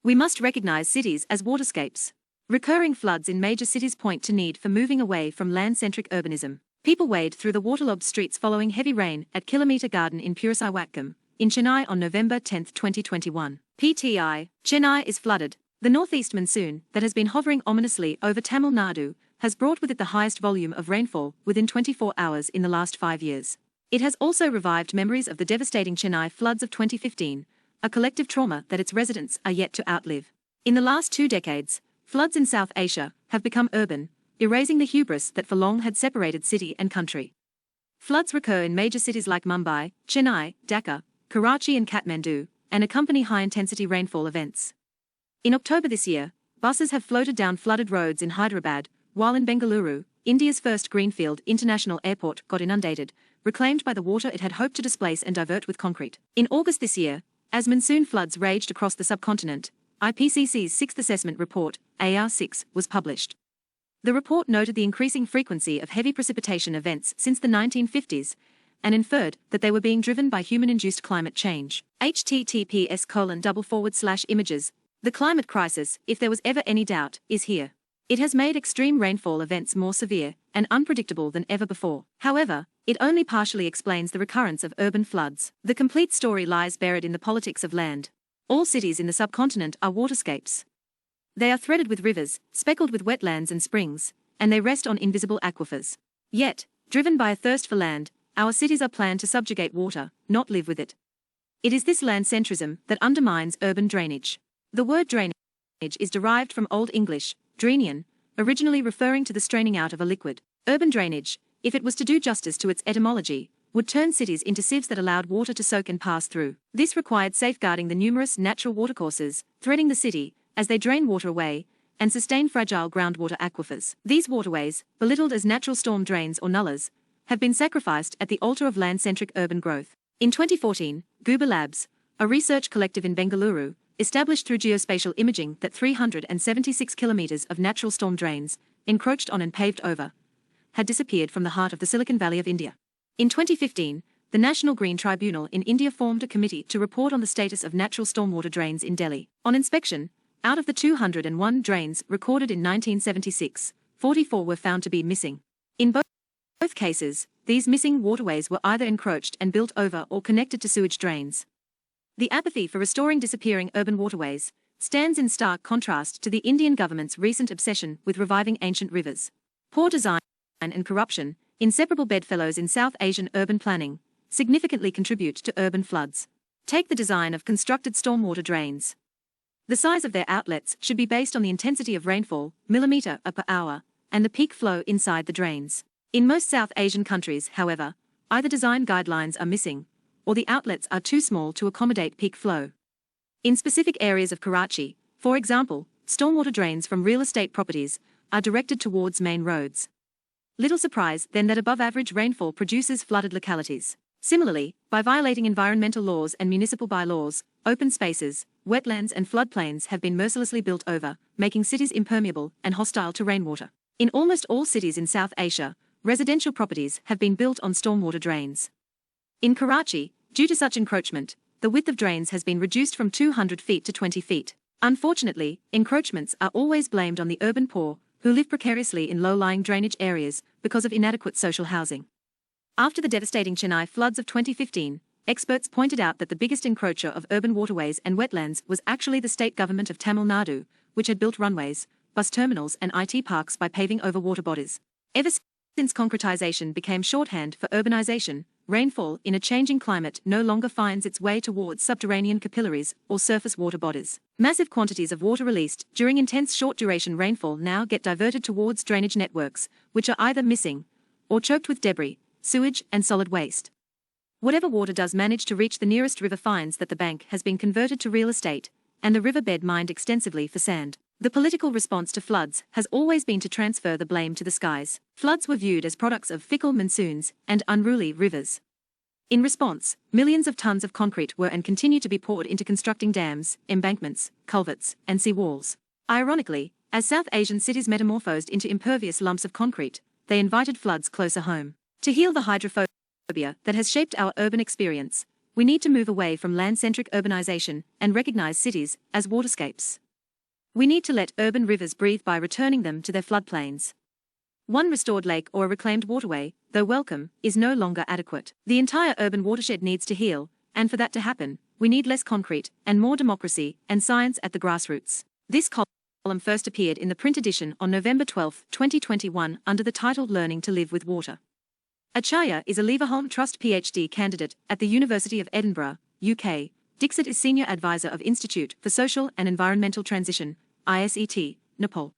We must recognize cities as waterscapes. Recurring floods in major cities point to need for moving away from land-centric urbanism. People wade through the waterlogged streets following heavy rain at Kilometer Garden in Purusaiwatgam, in Chennai on November 10, 2021. PTI, Chennai is flooded. The northeast monsoon, that has been hovering ominously over Tamil Nadu, has brought with it the highest volume of rainfall within 24 hours in the last 5 years. It has also revived memories of the devastating Chennai floods of 2015, a collective trauma that its residents are yet to outlive. In the last 2 decades, floods in South Asia have become urban, erasing the hubris that for long had separated city and country. Floods recur in major cities like Mumbai, Chennai, Dhaka, Karachi and Kathmandu, and accompany high-intensity rainfall events. In October this year, buses have floated down flooded roads in Hyderabad, while in Bengaluru, India's first greenfield international airport got inundated, reclaimed by the water it had hoped to displace and divert with concrete. In August this year, as monsoon floods raged across the subcontinent, IPCC's 6th Assessment Report, AR6, was published. The report noted the increasing frequency of heavy precipitation events since the 1950s, and inferred that they were being driven by human-induced climate change. https://images. The climate crisis, if there was ever any doubt, is here. It has made extreme rainfall events more severe and unpredictable than ever before. However, it only partially explains the recurrence of urban floods. The complete story lies buried in the politics of land. All cities in the subcontinent are waterscapes. They are threaded with rivers, speckled with wetlands and springs, and they rest on invisible aquifers. Yet, driven by a thirst for land, our cities are planned to subjugate water, not live with it. It is this land-centrism that undermines urban drainage. The word drainage is derived from Old English, drainian, originally referring to the straining out of a liquid. Urban drainage, if it was to do justice to its etymology, would turn cities into sieves that allowed water to soak and pass through. This required safeguarding the numerous natural watercourses threading the city as they drain water away and sustain fragile groundwater aquifers. These waterways, belittled as natural storm drains or nullas, have been sacrificed at the altar of land-centric urban growth. In 2014, Guba Labs, a research collective in Bengaluru, established through geospatial imaging that 376 kilometers of natural storm drains, encroached on and paved over, had disappeared from the heart of the Silicon Valley of India. In 2015, the National Green Tribunal in India formed a committee to report on the status of natural stormwater drains in Delhi. On inspection, out of the 201 drains recorded in 1976, 44 were found to be missing. In both cases, these missing waterways were either encroached and built over or connected to sewage drains. The apathy for restoring disappearing urban waterways stands in stark contrast to the Indian government's recent obsession with reviving ancient rivers. Poor design and corruption, inseparable bedfellows in South Asian urban planning, significantly contribute to urban floods. Take the design of constructed stormwater drains. The size of their outlets should be based on the intensity of rainfall, millimeter per hour, and the peak flow inside the drains. In most South Asian countries, however, either design guidelines are missing, or the outlets are too small to accommodate peak flow. In specific areas of Karachi, for example, stormwater drains from real estate properties are directed towards main roads. Little surprise then that above-average rainfall produces flooded localities. Similarly, by violating environmental laws and municipal bylaws, open spaces, wetlands and floodplains have been mercilessly built over, making cities impermeable and hostile to rainwater. In almost all cities in South Asia, residential properties have been built on stormwater drains. In Karachi, due to such encroachment, the width of drains has been reduced from 200 feet to 20 feet. Unfortunately, encroachments are always blamed on the urban poor, who live precariously in low-lying drainage areas because of inadequate social housing. After the devastating Chennai floods of 2015, experts pointed out that the biggest encroacher of urban waterways and wetlands was actually the state government of Tamil Nadu, which had built runways, bus terminals and IT parks by paving over water bodies. Ever since concretization became shorthand for urbanization, rainfall in a changing climate no longer finds its way towards subterranean capillaries or surface water bodies. Massive quantities of water released during intense short-duration rainfall now get diverted towards drainage networks, which are either missing or choked with debris, sewage and solid waste. Whatever water does manage to reach the nearest river finds that the bank has been converted to real estate, and the riverbed mined extensively for sand. The political response to floods has always been to transfer the blame to the skies. Floods were viewed as products of fickle monsoons and unruly rivers. In response, millions of tons of concrete were and continue to be poured into constructing dams, embankments, culverts, and seawalls. Ironically, as South Asian cities metamorphosed into impervious lumps of concrete, they invited floods closer home. To heal the hydrophobia that has shaped our urban experience, we need to move away from land-centric urbanization and recognize cities as waterscapes. We need to let urban rivers breathe by returning them to their floodplains. One restored lake or a reclaimed waterway, though welcome, is no longer adequate. The entire urban watershed needs to heal, and for that to happen, we need less concrete and more democracy and science at the grassroots. This column first appeared in the print edition on November 12, 2021 under the title Learning to Live with Water. Acharya is a Leverhulme Trust PhD candidate at the University of Edinburgh, UK. Dixit is Senior Advisor of Institute for Social and Environmental Transition, ISET, Nepal.